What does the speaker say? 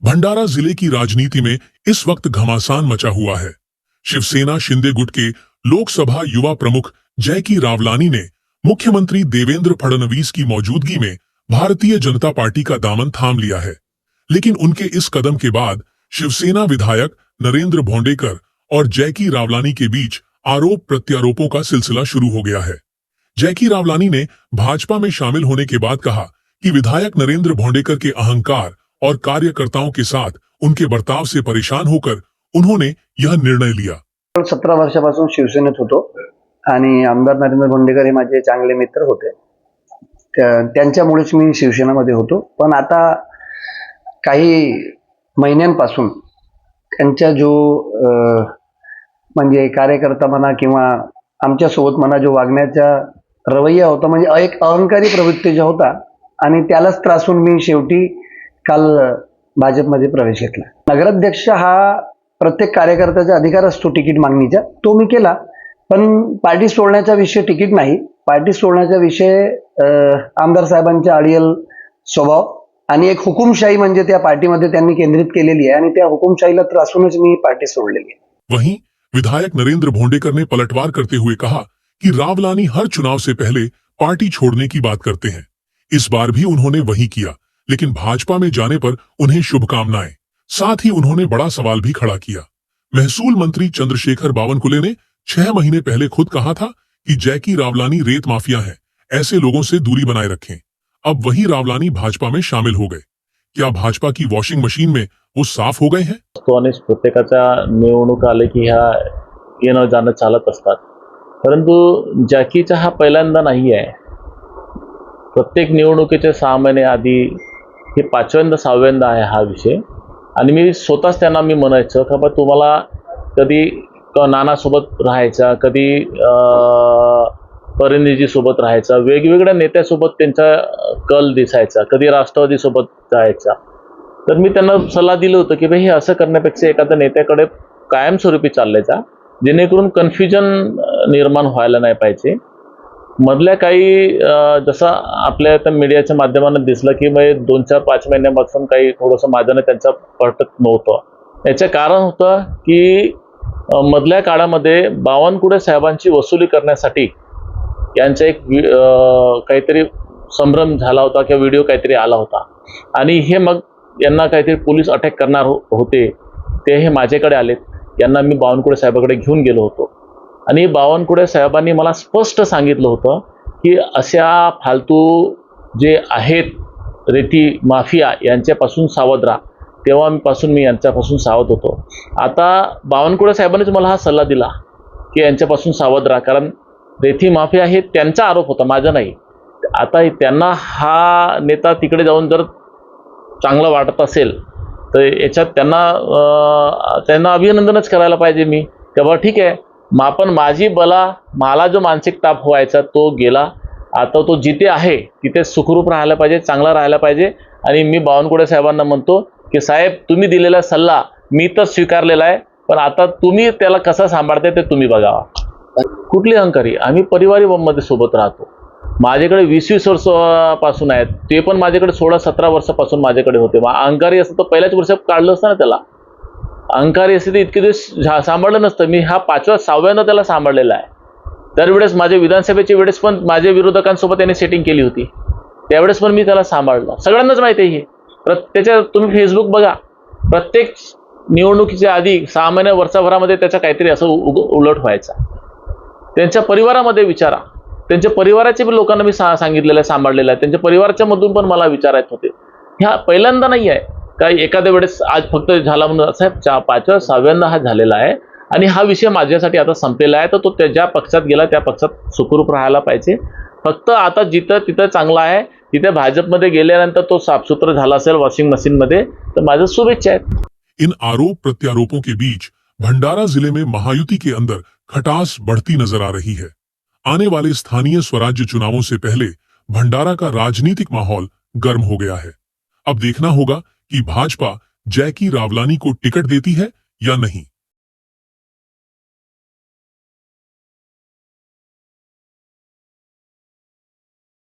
भंडारा जिले की राजनीति में इस वक्त घमासान मचा हुआ है। शिवसेना शिंदे गुट के लोकसभा युवा प्रमुख जैकी रावलानी ने मुख्यमंत्री देवेंद्र फडणवीस की मौजूदगी में भारतीय जनता पार्टी का दामन थाम लिया है। लेकिन उनके इस कदम के बाद शिवसेना विधायक नरेंद्र भोंडेकर और जैकी रावलानी के बीच आरोप प्रत्यारोपों का सिलसिला शुरू हो गया है। जैकी रावलानी ने भाजपा में शामिल होने के बाद कहा कि विधायक नरेंद्र भोंडेकर के अहंकार और कार्यकर्ताओं के साथ उनके बर्ताव से परेशान होकर उन्होंने यह निर्णय लिया। 17 वर्षापासून शिवसेनेत होतो आणि आमदार नरेंद्र भोंडेकर हे माझे चांगले मित्र होते। त्यांच्यामुळेच मी शिवसेनेमध्ये होतो। पण आता काही महिन्यांपासून त्यांच्या जो म्हणजे कार्यकर्ता म्हणा किंवा आमच्या सोबत म्हणा जो वागण्याचा रवैया होता, म्हणजे एक अहंकारी प्रवृत्तीचा होता आणि त्यालाच त्रासून मी शेवटी काल भाजपमध्ये प्रवेश घेतला। नगराध्यक्ष हा प्रत्येक कार्यकर्त्याचा अधिकार असतो तिकीट मागणीचा, तो मी केला। पण पार्टी सोडण्याचा विषय तिकीट नाही, पार्टी सोडण्याचा विषय आमदार साहेबांचा अडियल स्वभाव आणि एक हुकुमशाही म्हणजे त्या पार्टीमध्ये त्यांनी केंद्रित केलेली आहे आणि त्या हुकुमशाहीला त्रासूनच मी पार्टी सोडलेली आहे। वहीं विधायक नरेंद्र भोंडेकर ने पलटवार करते हुए कहा कि रावलानी हर चुनाव से पहले पार्टी छोड़ने की बात करते हैं। इस बार भी उन्होंने वही किया, लेकिन भाजपा में जाने पर उन्हें शुभकामनाएं। साथ ही उन्होंने बड़ा सवाल भी खड़ा किया। महसूल मंत्री चंद्रशेखर बावनकुले ने 6 महीने पहले खुद कहा था कि जैकी रावलानी रेत माफिया है, ऐसे लोगों से दूरी बनाए रखें। अब वही रावलानी भाजपा में शामिल हो गए। क्या भाजपा की वॉशिंग मशीन में वो साफ हो गए हैं? आणि प्रत्येकाच्या निवडणूक आले की ह्या येणं जाणं चालत असतात, परंतु जॅकीचा हा पहिल्यांदा नाही आहे। प्रत्येक निवडणुकीचे 6 महिने आधी हे 5व्यांदा 6व्यांदा आहे हा विषय। आणि मी स्वतःच त्यांना मी म्हणायचं का बा तुम्हाला कधी नानासोबत राहायचा, कधी परिणिजीसोबत राहायचा, वेगवेगळ्या नेत्यासोबत त्यांचा कल दिसायचा, कधी राष्ट्रवादीसोबत जायचा। तर मी त्यांना सल्ला दिलं होतं की भाई हे असं करण्यापेक्षा एखाद्या नेत्याकडे कायमस्वरूपी चालले जा, जेणेकरून कन्फ्युजन निर्माण व्हायला नाही पाहिजे। मधल्या काही जसं आपल्या आता मीडियाच्या माध्यमातून दिसलं की मग 2-4-5 महिन्यापासून काही थोडंसं माझ्याने त्यांचा पटत नव्हतं। याचं कारण होतं की मधल्या काळामध्ये बावनकुळे साहेबांची वसुली करण्यासाठी यांचा एक काहीतरी संभ्रम झाला होता किंवा व्हिडिओ काहीतरी आला होता आणि हे मग यांना काहीतरी पोलीस अटॅक करणार होते, ते हे माझ्याकडे आलेत। यांना मी बावनकुळे साहेबांकडे घेऊन गेलो होतो आणि बावनकुळे साहेबांनी मला स्पष्ट सांगितलं होतं की अशा फालतू जे आहेत रेती माफिया यांच्यापासून सावध राहा। तेव्हापासून मी यांच्यापासून सावध होतो। आता बावनकुळे साहेबांनीच मला हा सल्ला दिला की यांच्यापासून सावध राहा, कारण रेती माफिया हे त्यांचा आरोप होता, माझा नाही। आता त्यांना हा नेता तिकडे जाऊन जर चांगलं वाटत असेल तर याच्यात त्यांना अभिनंदनच करायला पाहिजे मी, तेव्हा ठीक आहे। पण माझी मला जो मानसिक ताप व्हायचा तो गेला। आता तो जिथे आहे तिथे सुखरूप राहायला पाहिजे, चांगला राहायला पाहिजे। आणि मी बावनकुळे साहेबांना म्हणतो की साहेब तुम्ही दिलेला सल्ला मी तर स्वीकारलेला आहे, पण आता तुम्ही त्याला कसं सांभाळते ते तुम्ही बघावा। कुठली अहंकारी, आम्ही परिवारी मध्ये सोबत राहतो। माझ्याकडे 20-20 वर्षापासून आहेत, ते पण माझ्याकडे 16-17 वर्षापासून माझ्याकडे होते। अहंकारी असतं तर पहिल्याच वर्षात काढलं असतं ना त्याला। अहंकारी असते तर इतके दिवस सांभाळलं नसतं। मी हा 5व्या-6व्यांदा त्याला सांभाळलेला आहे। त्यावेळेस माझ्या विधानसभेच्या वेळेस पण माझ्या विरोधकांसोबत त्यांनी सेटिंग केली होती, त्यावेळेस पण मी त्याला सांभाळलं। सगळ्यांनाच माहिती आहे हे। त्याच्या तुम्ही फेसबुक बघा, प्रत्येक निवडणुकीच्या आधी 6 महिन्या वर्षभरामध्ये त्याचा काहीतरी असं उलट व्हायचा। त्यांच्या परिवारामध्ये विचारा, त्यांच्या परिवाराच्या पण लोकांना मी सांगितलेलं आहे, सांभाळलेलं आहे। त्यांच्या परिवाराच्या मधून पण मला विचारायत होते। ह्या पहिल्यांदा नाही आहे काय एखाद्या वेळेस आज फक्त झाला म्हणून, साहेब 5व्या-6व्यांदा हा झालेला आहे आणि हा विषय माझ्यासाठी आता संपलेला आहे। तर तो ज्या पक्षात गेला त्या पक्षात सुखरूप राहायला पाहिजे। फक्त आता जिथं तिथं चांगला आहे, तिथे भाजपमध्ये गेल्यानंतर तो साफसुथरा झाला असेल वॉशिंग मशीन मध्ये, तर माझ्या शुभेच्छा आहेत। इन आरोप प्रत्यारोपों के बीच भंडारा जिले में महायुति के अंदर खटास बढ़ती नजर आ रही है। आने वाले स्थानीय स्वराज्य चुनावों से पहले भंडारा का राजनीतिक माहौल गर्म हो गया है। अब देखना होगा कि भाजपा जैकी रावलानी को टिकट देती है या नहीं।